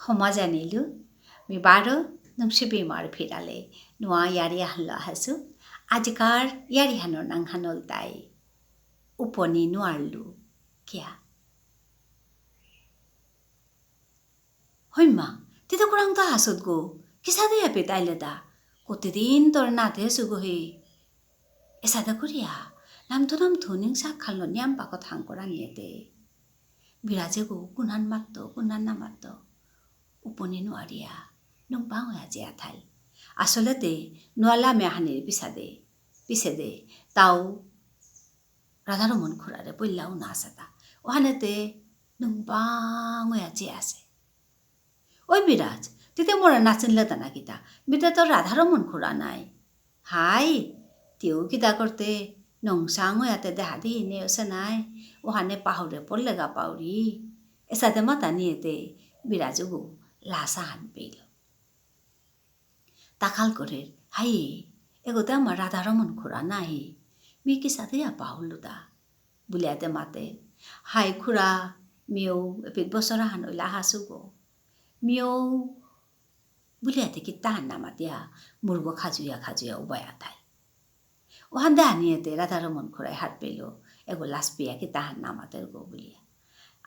Homazanilu, mi baro, nung sibi mar pirale, nua yari halo hasu, ajikar yari hanon ang hanol tay, uponi nuarlu, kia. Hoy ma, tito kurang ta hasod go, kisada ya petay da, kutidin tornate sugo he. Esada kuriya, nam thuning sa khalno nyam pakot hangkoran yete. Biraje go kunan namatto. Uponi nuaria, nung bango ya jea thal. Asolete, nuala me hanir pisade, tau, radharo mon khurare puilla unasata. Ohanete, nung bango ya jea se. Oi Biraj, tite mora nasin leta na kita, mita to radharo mon khura nai. Hai, tiu kita korte, nung sango ya te dehadi ne osanai, ohane pahure pollega pauri. Esa de mata niete, Birajugu. Lasahan pelo. Takal korer, hai, egote amar radharamon khura nahi. Mi kisate ya pauluda. Buliate mate, hai khura, mio, epit bosora hano ilahasugo. Mio, buliate kita namatia, murgo khajuya ubaya thai. Ohanda aniete radharamon khura har pelo, ego laspia kita namater go bulia.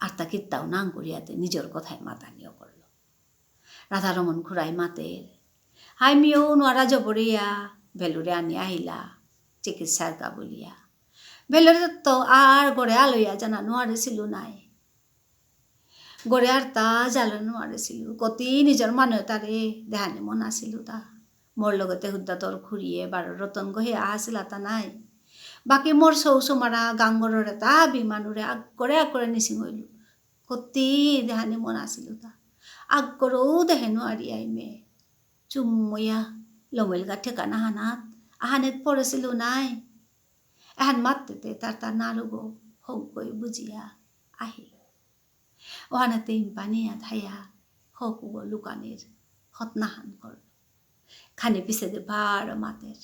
Arta kita unang kuriate nijor kothai mata niyo korlo. Radharamon khurai mater. Hai mio nuara joboria, velure ani ahila, chikitsar ka bulia. Velure to ar gore aloya jana nuare silu nai. Gore ar ta jalo nuare silu. Koti nijor manotare dehane mona silu ta. Mor logote hudda tor khuriye baro roton gohe asila ta nai. Baki mor souso mara gangorore ta bimanure akore nisingoilu. Koti dehane mona silu ta. Agoro dehenu ariai me. Chumuya lomel gathe kana hanat. Ahanet poresilu nai. Ahan matte tarta narugo hogoi bujia ahi. Ohanate impani athaya hokugo lukanir hotnahan kor. Khane pise de bar mater.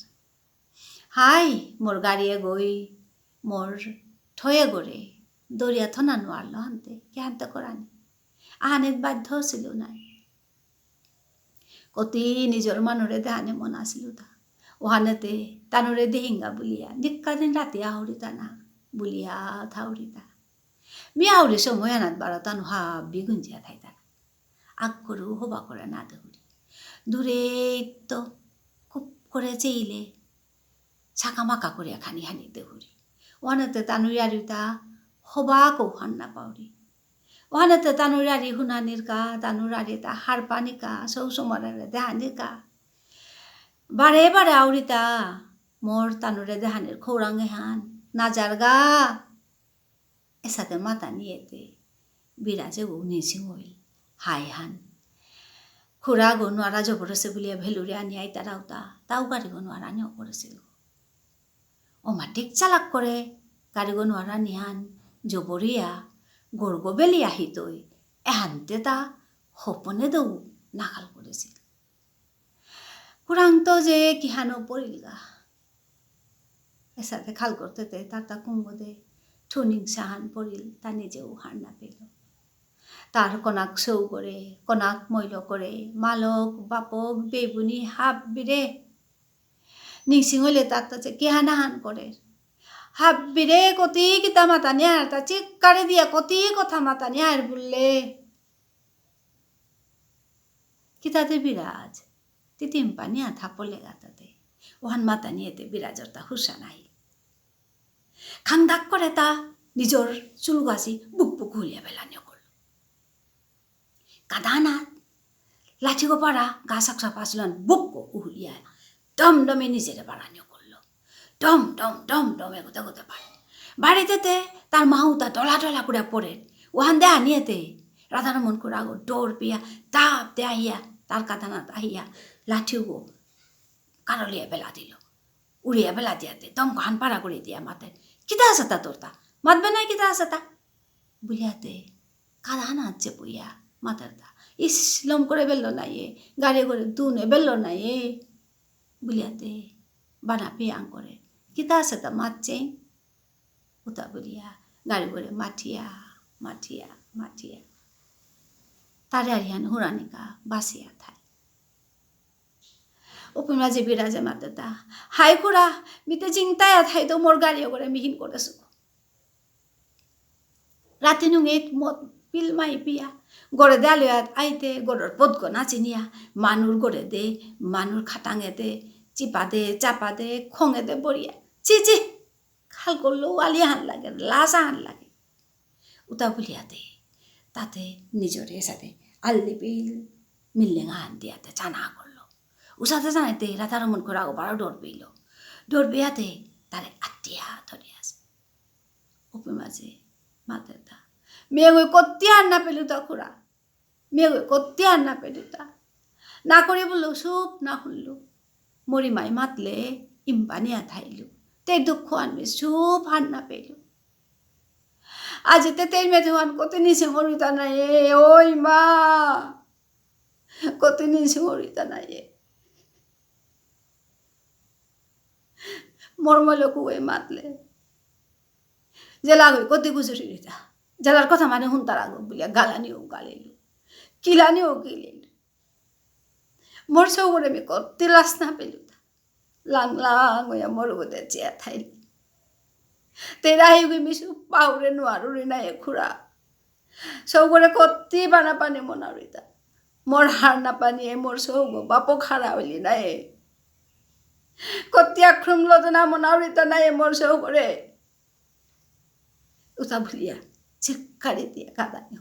Hai mor gariye goi mor thoye gore doria thona nuarlo hante kyanta korani. Ahanet baddho silu nai. Koti nijor manure dehane mona silu ta. Ohanate tanure dehinga bulia. Dikkadin rati ahurita na. Bulia thaurita. Mi aure somoyanat baratanu ha bigunjia thaita. Akkuru hoba kore na dehuri. Dure to kup kore cheile. Sakamaka kore khani hani dehuri. Ohanate tanuyarita hoba ko hanna pauri. Ohanate tanurari hunanirka, tanurari ta harpanika, sousomarare dehanirka. Bare aurita, mor tanure dehanir khourangehan, najarga. Esate mata niete, Biraje go nisingoil, hai han. Khura go nuara joborose bulia velure ani ai tarauta, tau gari go nuara ni oporesilu. Oma tik chalak kore, gari go nuara nihan, joboria, gorgo beli ahitoi, ehante ta hopone dou nakal koresil. Kurang to je kihano porilga. Esate khal korte te tata kungo de thuning sahan poril tani je uharna pelo. Tar konak show kore, konak moilo kore, malok, bapok, bebuni, hap bire. Ningsingole tata je kihanahan kore. Habbire koti kita matanya ta chikkare dia koti kotha matanya bulle kita te Biraj titim pania thapole gatate ohan matani ete Birajor ta husanai khangdak kore ta nijor chulgasi buk hulia belanya korlo kadana lathi go para gasak sapaslan buk hulia dom nijere baranya dom egote pare. Baritete tar mahuta dola kura pore. Ohande aniete. Radharamon kurago dor pia tap te ahia tar katana ahia lathiugo karolia bela dilo. Uria bela diate tom kan para kuri dia mate. Kita asata torta. Mat benai kita asata. Buliate kadana chepuya materta. Is lom kore bello naie. Gare kore tune bello naie. Buliate bana piang kore. Kita asata matching. Uta bulia. Gari kore matia. তারে আরিয়ান হুরানিকা বাসিয়া থাই উপর মাঝে বিরাজে মাতে তা high খুড়া মিতে চিংতায়া থাই তো মোর গাড়িও করে মিহিন করেছো রাতে নুঙে মদ পিল মাই পিয়া গড়ে দে আলিয়াত আইতে গড়র পদক নাচি নিয়া মানুর গড়ে দে মানুর খাটাঙে দে চিপা দে চাপা দে খঙে দে বড়িয়া চি চি খাল করলেও আলিয়া হান লাগে লাসা হান লাগে উতা বলিয়া দে তাতে নিজরে সাথে আল্লি পিল মিললেঙা হান দিয়াতে চানা করলো উসাতে জানাইতে রাতার মন করে আগো বারো ডর পেইল ডর পেয়াতে তারে আটিয়া ধরে আছে উপর মাঝে মাতে তা মেয়ে কত্তি আর না পেলু তা খুড়া মেয়ে কত্তি আর না পেলু তা না করে বললো সুপ না শুনলু মরি মাই মাতলে ইম্পানিয়া থাইলু তে দুঃখ আনবে সুপ হার না পেলু আজ তেল মেধে হান কত নিচে হরিতা নাই ওই মা কত নিচে হরিতা নাই মরমলো কুয়ে মাতলে জেলা হয়ে কত গুজরি রিতা জেলার কথা মানে হুন্তার আগো বলিয়া গালানিও গালিলু কিলানিও কিলিলু মোর সৌরে আমি কত লাস না পেলু লাং লাং হইয়া মরগতে চেয়া থাইলি তেরা হিগি মিশু পাউরে নোয়ারুরি নাই খুড়া সৌগরে কত্তি বানা পানি মনারিতা মোর হার না পানিয়ে মোর সৌগ বাপক হারা হইলি নাই কত্তি আক্রম লদনা মনারিতা নাই মোর সৌগরে উতা ভুলিয়া চিৎকারি দিয়া কাঁদানি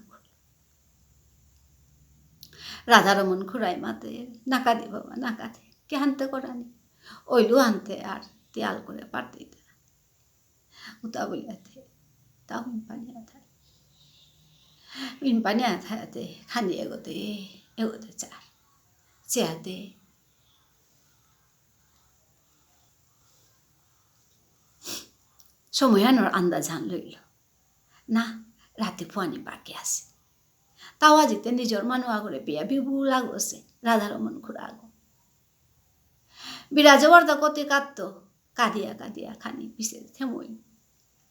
রাধারমন খুড়াই মাতে নাকা দি বাবা নাকা দে কে হানতে করানি ওইলু আনতে আর তিয়াল করে পারতে উতা বলিয়াতে তাও ইনপানিয়া থায়াতে খানি এগোতে এগোতে চার চেয়াতে সময়ানোর আন্দাজ হান লইল না রাতে ফুয়ানি বাকি আছে তাও আজিতে নিজের মানুষ আগরে পেয়া বিবু লাগছে রাধারমন খুড়া আগো বিরাজে বর্দা কতে কাঁদত কাঁদিয়া কাঁদিয়া খানি পিছে থেমই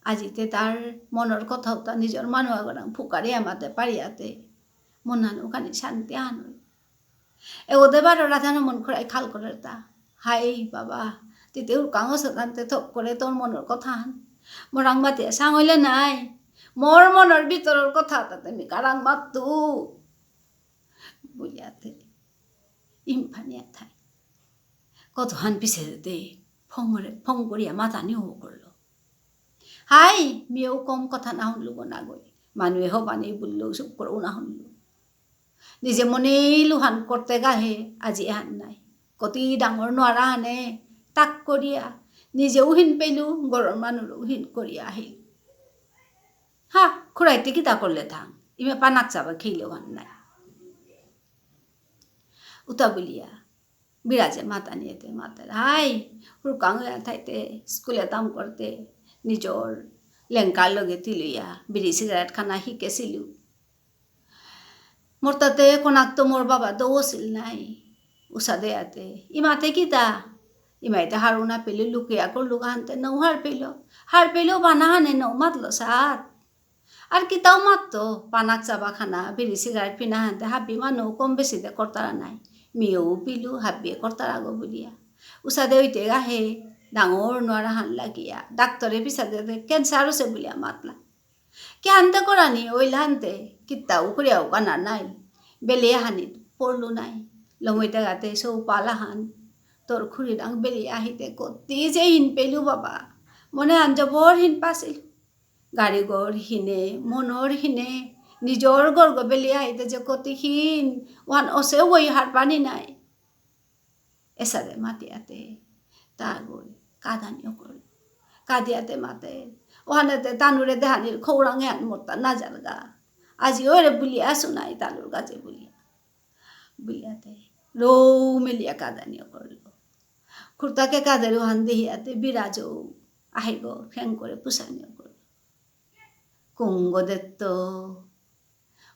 আজিতে তার মনের কথাও তা নিজের মানুষ আগরাং ফুকারে আমাতে পারিয়াতে মনানো খানি শান্তি আনই এগোতে বারো রাধারমন খুড়াই খাল করে তা হাই বাবা তিতে উকাঙো সাধানতে থপ করে তোর মনের কথা হান মরাং বাতিয়া সাঙইলে নাই মোর মনের ভিতরের কথা তাতে আমি কারাং মাতু বলিয়াতে ইমফানিয়া থাই কত হান পিছে দে ফং করিয়া মাথা নিও করলো হাই মেয়েও কম কথা না শুনলু না গই মানুহে হবানি বললেও চুপ করেও না শুনলু নিজে মনেই লুহান করতে গাহে আজি এহান নাই কতি ডাঙর নোৱাৰা হানে তাক করিয়া নিজেও হিন পেলু গরর মানুষও হিন করিয়া আহিল হা খুড়াইতে কিতা করলে থাং ইমে পানাক চাবা খেলেও হান নাই উতা বলিয়া বিরাজে মাতা নিয়েতে মাতার হাই হুড়কাং থাইতে স্কুলে তাম করতে নিজর লেংকার লগে তিলইয়া বিড়ি সিগারেট খানা শিকেছিলু মোর তাতে কোনাক তো মোর বাবা দৌছিল নাই উষা দেয়াতে ইমাতে কিতা ইমাইতে হারু না পেলে লুকিয়া করলু হানতে নৌ হার পেলেও বানা হানে নৌ মাতলো সাত আর কিতাও মাততো পানাক চাবা খানা বিড়ি সিগারেট পিনা হানতে হাবি মানুষ কম বেশি দে করতারা নাই মেয়েও পিলু হাবিয়ে করতার আগো বলিয়া উষা দে ওইতে গাহে ডাঙর নোৱাৰা হান লাগিয়া ডাক্তরে পিছাতে ক্যান্সার হচ্ছে বলিয়া মাতলা কে হানতে করানি ওইলা হানতে কিতাও করিয়াও কানা নাই বেলিয়া হানিত পড়লু নাই লমইতে গাতে সৌ পালা হান তোর খুরি ডাং বেলিয়া আহিতে কতি যে হিন পেলু বাবা মনে আন জবর হিন পাছিল গাড়ি গড় হিনে মনৰ হিনে নিজর গর্গ বেলিয়া আহিতে যে কতি হিন ওয়ান অসেও বই হার পানি নাই এসারে মাতিয়াতে তা গই কাঁদানিও করল কাঁদিয়াতে মাতে ওখানেতে তানুরে দেহানির খৌরাঙে আন মোরতা না জালগা আজি ওরে বুলিয়া আসু নাই তালুর গাছে বুলিয়াতে রৌ মেলিয়া কাঁদানিও করল খুর্তাকে কাদের ওহান দেহিয়াতে বিরাজও আহিব ফ্যাং করে পুষানিও করল কুঙ্গ দেত্ত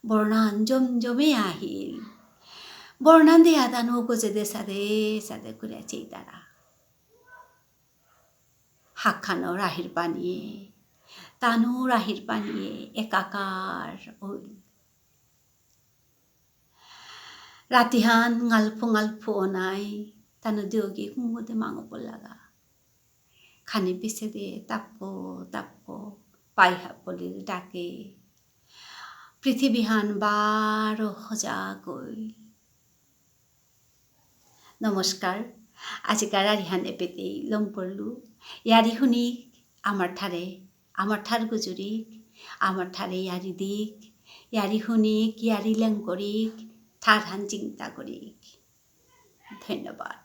বর্ণান জমজমে আহিল বর্ণান দিয়া দানো গজে দে সাদে করে তারা হাকখানো রাহির পানিয়ে তানু রাহির পানিয়ে একাকার হইল Ratihan ngalpo onai tanu diogi kumude mangopolaga. Khani pise de tapo pai hapoli dake. পৃথিৱীহান বাৰো সজাগ গৈ। নমস্কাৰ, আজিকাৰ আৰিহান এপেতেই লং পৰলু। ইয়াৰি শুনি আমাৰ ঠাৰ গুজুৰিক, আমাৰ ঠাৰে ইয়াৰি দিক, ইয়াৰি শুনিক, ইয়াৰি লেং কৰিক, ঠাৰ হান চিন্তা কৰিক। ধন্যবাদ।